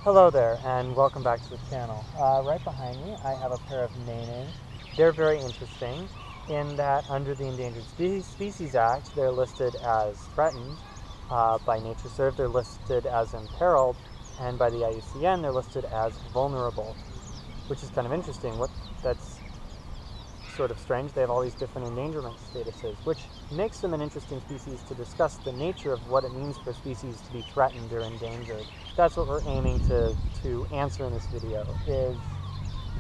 Hello there, and welcome back to the channel. Right behind me, I have a pair of Nene. They're very interesting in that under the Endangered Species Act, they're listed as threatened. By NatureServe, they're listed as imperiled, and by the IUCN, they're listed as vulnerable, which is kind of interesting. That's sort of strange. They have all these different endangerment statuses, which makes them an interesting species to discuss the nature of what it means for species to be threatened or endangered. That's what we're aiming to answer in this video, is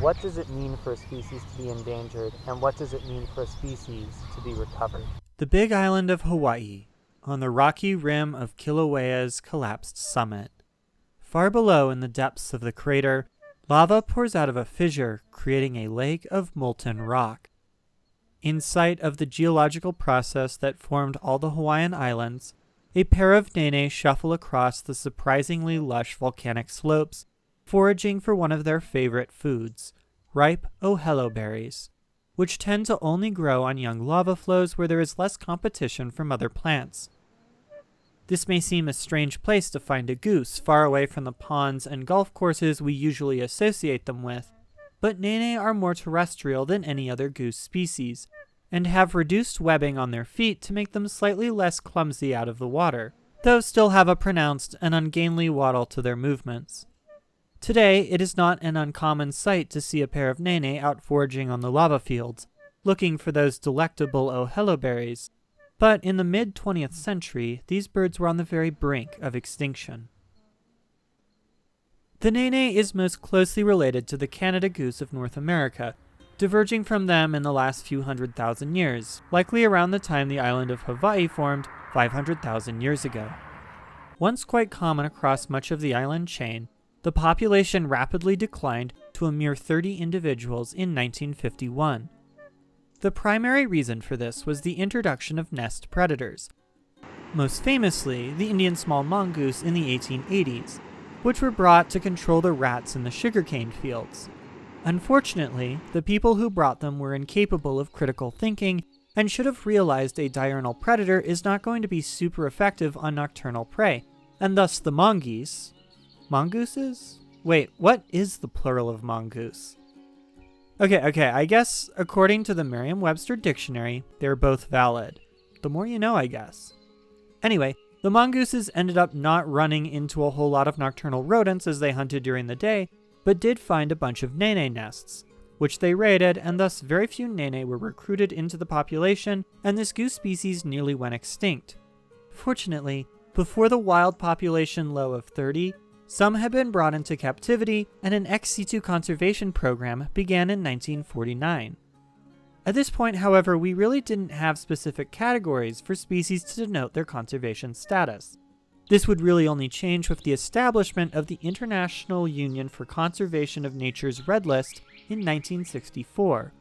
what does it mean for a species to be endangered, and what does it mean for a species to be recovered? The big island of Hawaii, on the rocky rim of Kilauea's collapsed summit. Far below in the depths of the crater, lava pours out of a fissure, creating a lake of molten rock. In sight of the geological process that formed all the Hawaiian Islands, a pair of Nene shuffle across the surprisingly lush volcanic slopes, foraging for one of their favorite foods, ripe ohelo berries, which tend to only grow on young lava flows where there is less competition from other plants. This may seem a strange place to find a goose, far away from the ponds and golf courses we usually associate them with, but Nene are more terrestrial than any other goose species, and have reduced webbing on their feet to make them slightly less clumsy out of the water, though still have a pronounced and ungainly waddle to their movements. Today, it is not an uncommon sight to see a pair of Nene out foraging on the lava fields, looking for those delectable ohelo berries, but in the mid-20th century, these birds were on the very brink of extinction. The Nene is most closely related to the Canada goose of North America, diverging from them in the last few 100,000 years, likely around the time the island of Hawaii formed 500,000 years ago. Once quite common across much of the island chain, the population rapidly declined to a mere 30 individuals in 1951. The primary reason for this was the introduction of nest predators, most famously the Indian small mongoose in the 1880s, which were brought to control the rats in the sugarcane fields. Unfortunately, the people who brought them were incapable of critical thinking and should have realized a diurnal predator is not going to be super effective on nocturnal prey, and thus the mongoose. Mongooses? Wait, what is the plural of mongoose? Okay, I guess according to the Merriam-Webster dictionary, they're both valid. The more you know, I guess. Anyway, the mongooses ended up not running into a whole lot of nocturnal rodents as they hunted during the day, but did find a bunch of Nene nests, which they raided, and thus very few Nene were recruited into the population, and this goose species nearly went extinct. Fortunately, before the wild population low of 30, some had been brought into captivity, and an ex situ conservation program began in 1949. At this point, however, we really didn't have specific categories for species to denote their conservation status. This would really only change with the establishment of the International Union for Conservation of Nature's Red List in 1964.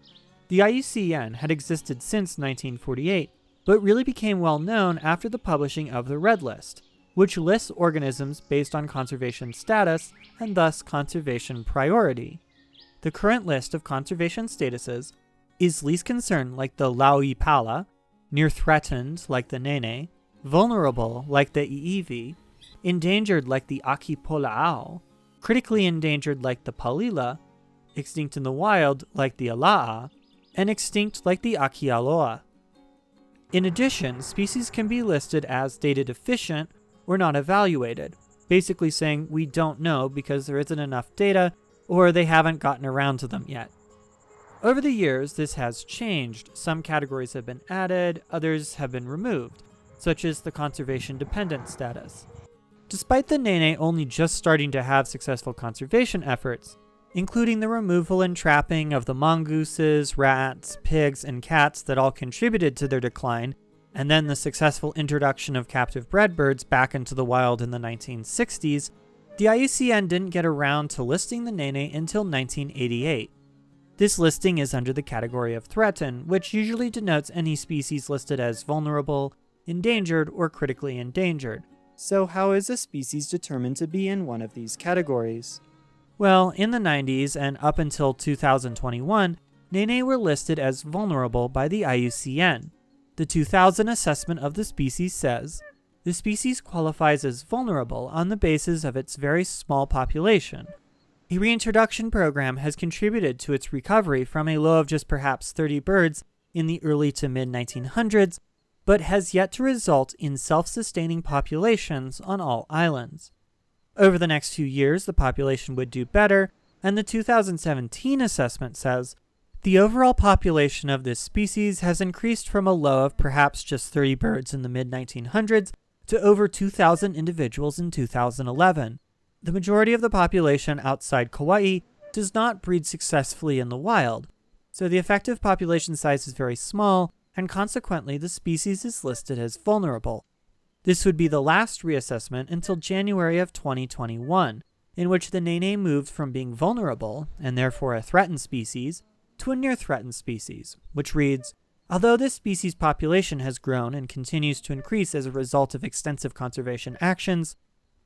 The IUCN had existed since 1948, but really became well known after the publishing of the Red List, which lists organisms based on conservation status and thus conservation priority. The current list of conservation statuses is least concern like the lauipala, near threatened like the Nene, vulnerable like the iiwi, endangered like the akipola'au, critically endangered like the palila, extinct in the wild like the ala'a, and extinct like the akialoa. In addition, species can be listed as data deficient or not evaluated, basically saying we don't know because there isn't enough data or they haven't gotten around to them yet. Over the years, this has changed. Some categories have been added, others have been removed, such as the conservation dependent status. Despite the Nene only just starting to have successful conservation efforts, including the removal and trapping of the mongooses, rats, pigs, and cats that all contributed to their decline, and then the successful introduction of captive bred birds back into the wild in the 1960s, the IUCN didn't get around to listing the Nene until 1988. This listing is under the category of threatened, which usually denotes any species listed as vulnerable, endangered, or critically endangered. So how is a species determined to be in one of these categories? Well, in the 90s and up until 2021, Nene were listed as vulnerable by the IUCN. The 2000 assessment of the species says, the species qualifies as vulnerable on the basis of its very small population. A reintroduction program has contributed to its recovery from a low of just perhaps 30 birds in the early to mid-1900s, but has yet to result in self-sustaining populations on all islands. Over the next few years, the population would do better, and the 2017 assessment says, the overall population of this species has increased from a low of perhaps just 30 birds in the mid-1900s to over 2,000 individuals in 2011. The majority of the population outside Kauai does not breed successfully in the wild, so the effective population size is very small, and consequently the species is listed as vulnerable. This would be the last reassessment until January of 2021, in which the Nene moved from being vulnerable, and therefore a threatened species, to a near-threatened species, which reads, although this species population has grown and continues to increase as a result of extensive conservation actions,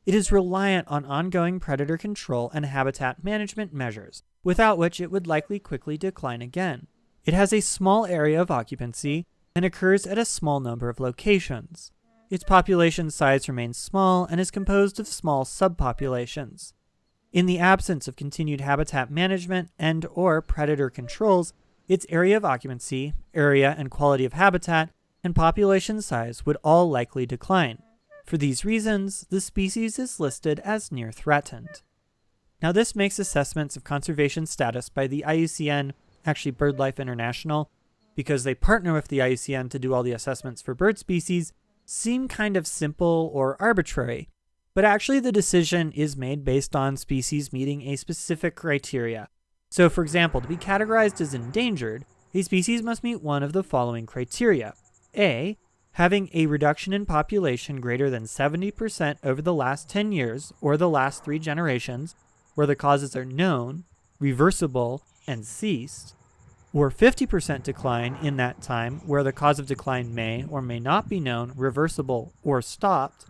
it is reliant on ongoing predator control and habitat management measures, without which it would likely quickly decline again. It has a small area of occupancy and occurs at a small number of locations. Its population size remains small and is composed of small subpopulations. In the absence of continued habitat management and/or predator controls, its area of occupancy, area and quality of habitat, and population size would all likely decline. For these reasons, the species is listed as near threatened. Now this makes assessments of conservation status by the IUCN, actually BirdLife International, because they partner with the IUCN to do all the assessments for bird species, seem kind of simple or arbitrary, but actually the decision is made based on species meeting a specific criteria. So for example, to be categorized as endangered, a species must meet one of the following criteria. A, having a reduction in population greater than 70% over the last 10 years or the last 3 generations, where the causes are known, reversible, and ceased, or 50% decline in that time where the cause of decline may or may not be known, reversible, or stopped.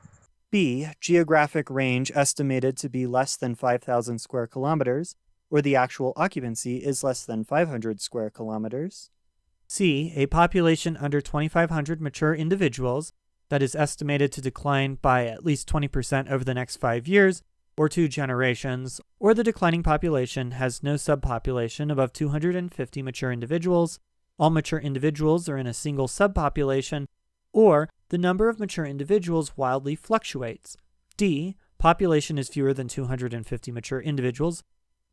B, geographic range estimated to be less than 5,000 square kilometers, where the actual occupancy is less than 500 square kilometers. C, a population under 2,500 mature individuals that is estimated to decline by at least 20% over the next 5 years, or 2 generations, or the declining population has no subpopulation above 250 mature individuals, all mature individuals are in a single subpopulation, or the number of mature individuals wildly fluctuates. D, population is fewer than 250 mature individuals.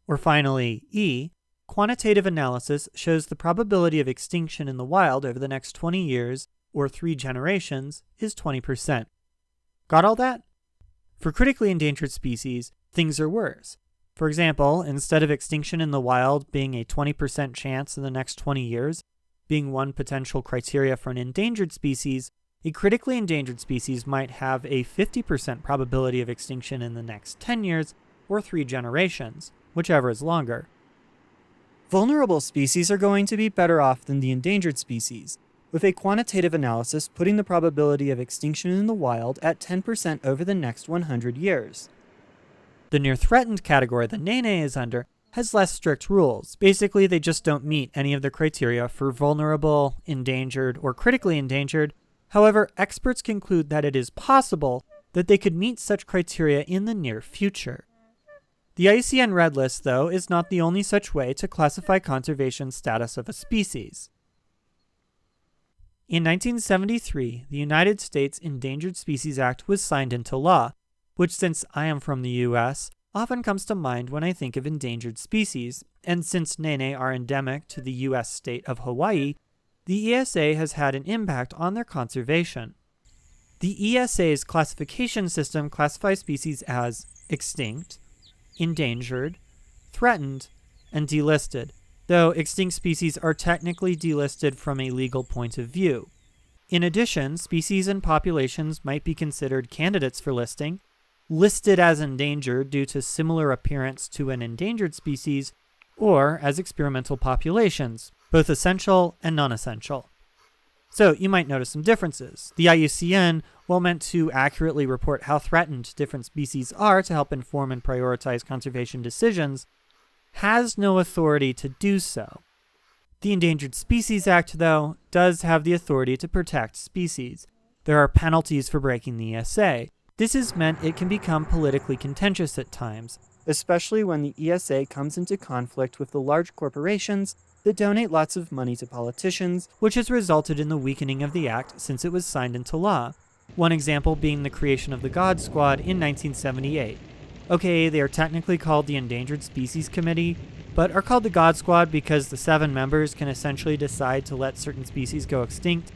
Or finally, E, quantitative analysis shows the probability of extinction in the wild over the next 20 years, or 3 generations, is 20%. Got all that? For critically endangered species, things are worse. For example, instead of extinction in the wild being a 20% chance in the next 20 years, being one potential criteria for an endangered species, a critically endangered species might have a 50% probability of extinction in the next 10 years or 3 generations, whichever is longer. Vulnerable species are going to be better off than the endangered species, with a quantitative analysis putting the probability of extinction in the wild at 10% over the next 100 years. The near-threatened category the Nene is under has less strict rules. Basically, they just don't meet any of the criteria for vulnerable, endangered, or critically endangered. However, experts conclude that it is possible that they could meet such criteria in the near future. The IUCN Red List, though, is not the only such way to classify conservation status of a species. In 1973, the United States Endangered Species Act was signed into law, which, since I am from the US, often comes to mind when I think of endangered species, and since Nene are endemic to the US state of Hawaii, the ESA has had an impact on their conservation. The ESA's classification system classifies species as extinct, endangered, threatened, and delisted, though extinct species are technically delisted from a legal point of view. In addition, species and populations might be considered candidates for listing, listed as endangered due to similar appearance to an endangered species, or as experimental populations, both essential and non-essential. So you might notice some differences. The IUCN, while meant to accurately report how threatened different species are to help inform and prioritize conservation decisions, has no authority to do so. The Endangered Species Act, though, does have the authority to protect species. There are penalties for breaking the ESA. This has meant it can become politically contentious at times, especially when the ESA comes into conflict with the large corporations that donate lots of money to politicians, which has resulted in the weakening of the act since it was signed into law. One example being the creation of the God Squad in 1978. Okay, they are technically called the Endangered Species Committee, but are called the God Squad because the 7 members can essentially decide to let certain species go extinct,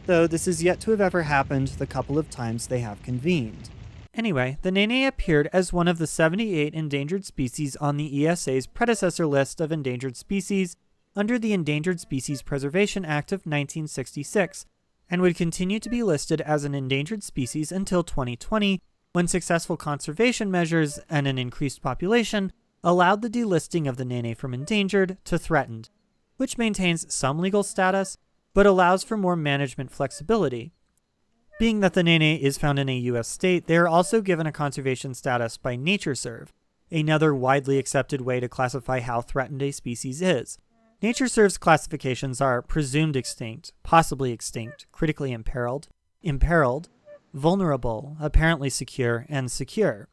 though this is yet to have ever happened the couple of times they have convened. Anyway, the Nene appeared as one of the 78 endangered species on the ESA's predecessor list of endangered species under the Endangered Species Preservation Act of 1966, and would continue to be listed as an endangered species until 2020, when successful conservation measures and an increased population allowed the delisting of the Nene from endangered to threatened, which maintains some legal status, but allows for more management flexibility. Being that the Nene is found in a U.S. state, they are also given a conservation status by NatureServe, another widely accepted way to classify how threatened a species is. NatureServe's classifications are presumed extinct, possibly extinct, critically imperiled, vulnerable, apparently secure, and secure.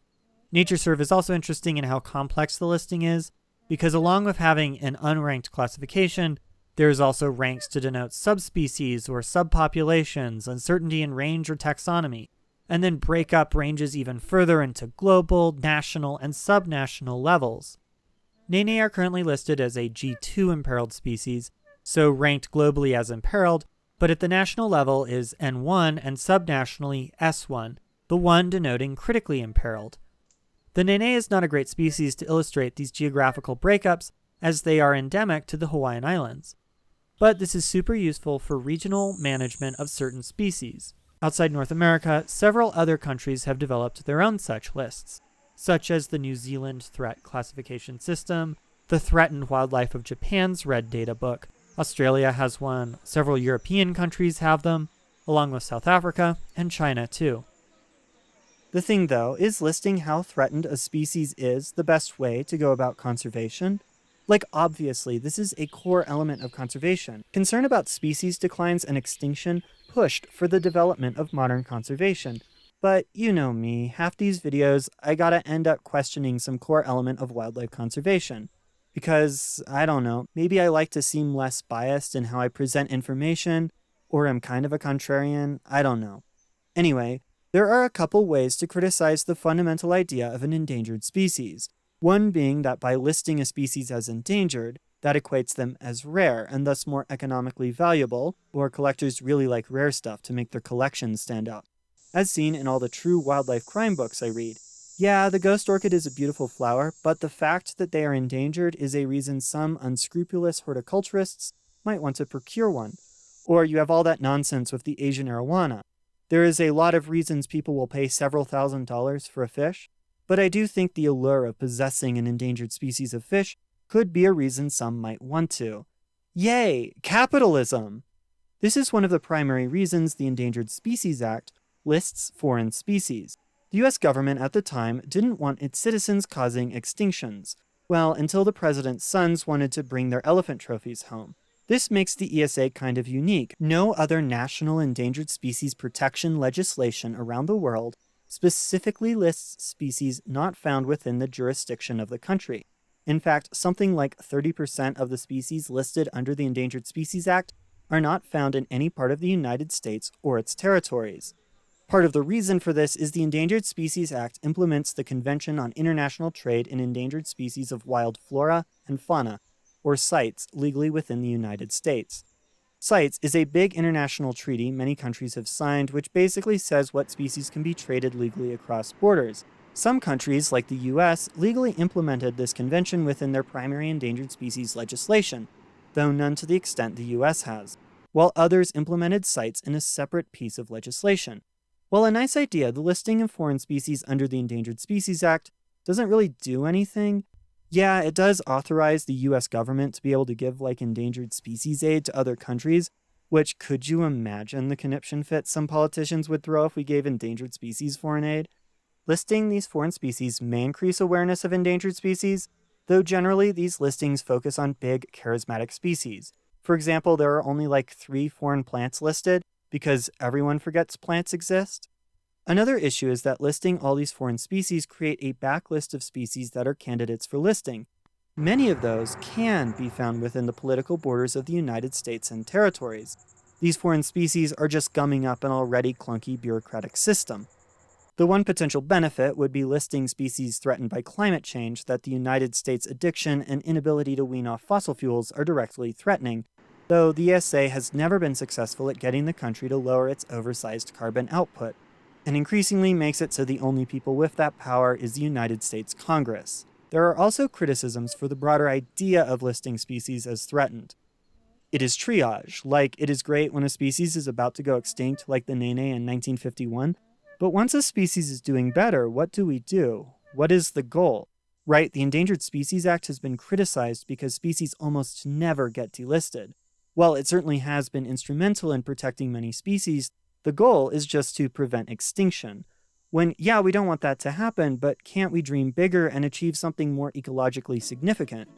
NatureServe is also interesting in how complex the listing is, because along with having an unranked classification, there is also ranks to denote subspecies or subpopulations, uncertainty in range or taxonomy, and then break up ranges even further into global, national, and subnational levels. Nene are currently listed as a G2 imperiled species, so ranked globally as imperiled, but at the national level is N1 and subnationally S1, the one denoting critically imperiled. The Nene is not a great species to illustrate these geographical breakups, as they are endemic to the Hawaiian Islands. But this is super useful for regional management of certain species. Outside North America, several other countries have developed their own such lists, such as the New Zealand Threat Classification System, the Threatened Wildlife of Japan's Red Data Book. Australia has one, several European countries have them, along with South Africa and China too. The thing though, is listing how threatened a species is the best way to go about conservation? Like obviously, this is a core element of conservation. Concern about species declines and extinction pushed for the development of modern conservation. But you know me, half these videos, I gotta end up questioning some core element of wildlife conservation. Because, I don't know, maybe I like to seem less biased in how I present information, or am kind of a contrarian, I don't know. Anyway, there are a couple ways to criticize the fundamental idea of an endangered species. One being that by listing a species as endangered, that equates them as rare and thus more economically valuable, or collectors really like rare stuff to make their collections stand out. As seen in all the true wildlife crime books I read. Yeah, the ghost orchid is a beautiful flower, but the fact that they are endangered is a reason some unscrupulous horticulturists might want to procure one. Or you have all that nonsense with the Asian arowana. There is a lot of reasons people will pay several $1,000s for a fish, but I do think the allure of possessing an endangered species of fish could be a reason some might want to. Yay! Capitalism! This is one of the primary reasons the Endangered Species Act lists foreign species. The US government at the time didn't want its citizens causing extinctions. Well, until the president's sons wanted to bring their elephant trophies home. This makes the ESA kind of unique. No other national endangered species protection legislation around the world specifically lists species not found within the jurisdiction of the country. In fact, something like 30% of the species listed under the Endangered Species Act are not found in any part of the United States or its territories. Part of the reason for this is the Endangered Species Act implements the Convention on International Trade in Endangered Species of Wild Flora and Fauna, or CITES, legally within the United States. CITES is a big international treaty many countries have signed, which basically says what species can be traded legally across borders. Some countries, like the US, legally implemented this convention within their primary endangered species legislation, though none to the extent the US has, while others implemented CITES in a separate piece of legislation. While a nice idea, the listing of foreign species under the Endangered Species Act doesn't really do anything. Yeah, it does authorize the US government to be able to give endangered species aid to other countries, which could you imagine the conniption fit some politicians would throw if we gave endangered species foreign aid? Listing these foreign species may increase awareness of endangered species, though generally these listings focus on big, charismatic species. For example, there are only 3 foreign plants listed, because everyone forgets plants exist? Another issue is that listing all these foreign species create a backlist of species that are candidates for listing. Many of those can be found within the political borders of the United States and territories. These foreign species are just gumming up an already clunky bureaucratic system. The one potential benefit would be listing species threatened by climate change that the United States' addiction and inability to wean off fossil fuels are directly threatening, though the ESA has never been successful at getting the country to lower its oversized carbon output, and increasingly makes it so the only people with that power is the United States Congress. There are also criticisms for the broader idea of listing species as threatened. It is triage, like it is great when a species is about to go extinct, like the Nene in 1951, but once a species is doing better, what do we do? What is the goal? Right, the Endangered Species Act has been criticized because species almost never get delisted. While it certainly has been instrumental in protecting many species, the goal is just to prevent extinction. When, yeah, we don't want that to happen, but can't we dream bigger and achieve something more ecologically significant?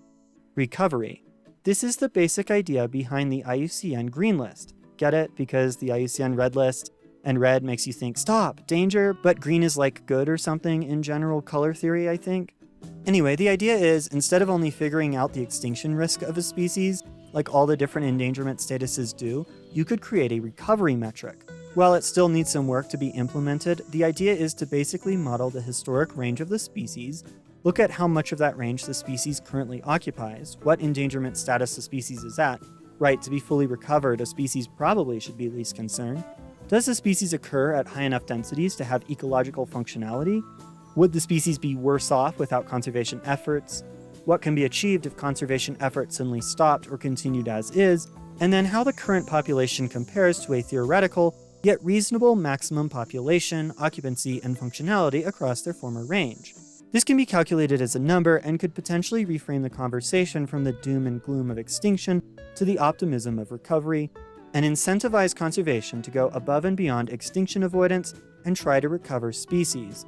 Recovery. This is the basic idea behind the IUCN Green List. Get it? Because the IUCN Red List and red makes you think, stop, danger, but green is like good or something in general color theory, I think. Anyway, the idea is, instead of only figuring out the extinction risk of a species, like all the different endangerment statuses do, you could create a recovery metric. While it still needs some work to be implemented, the idea is to basically model the historic range of the species, look at how much of that range the species currently occupies, what endangerment status the species is at. Right, to be fully recovered, a species probably should be least concern. Does the species occur at high enough densities to have ecological functionality? Would the species be worse off without conservation efforts? What can be achieved if conservation efforts suddenly stopped or continued as is? And then how the current population compares to a theoretical, yet reasonable maximum population, occupancy, and functionality across their former range. This can be calculated as a number and could potentially reframe the conversation from the doom and gloom of extinction to the optimism of recovery, and incentivize conservation to go above and beyond extinction avoidance and try to recover species.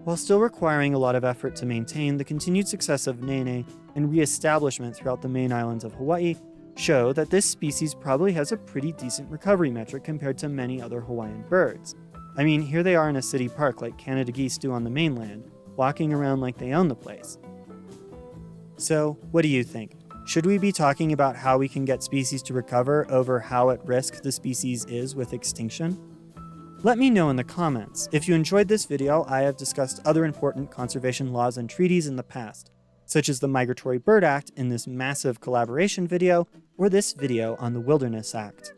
While still requiring a lot of effort to maintain, the continued success of Nene and re-establishment throughout the main islands of Hawaii show that this species probably has a pretty decent recovery metric compared to many other Hawaiian birds. I mean, here they are in a city park like Canada geese do on the mainland, walking around like they own the place. So, what do you think? Should we be talking about how we can get species to recover over how at risk the species is with extinction? Let me know in the comments. If you enjoyed this video, I have discussed other important conservation laws and treaties in the past, such as the Migratory Bird Act in this massive collaboration video, or this video on the Wilderness Act.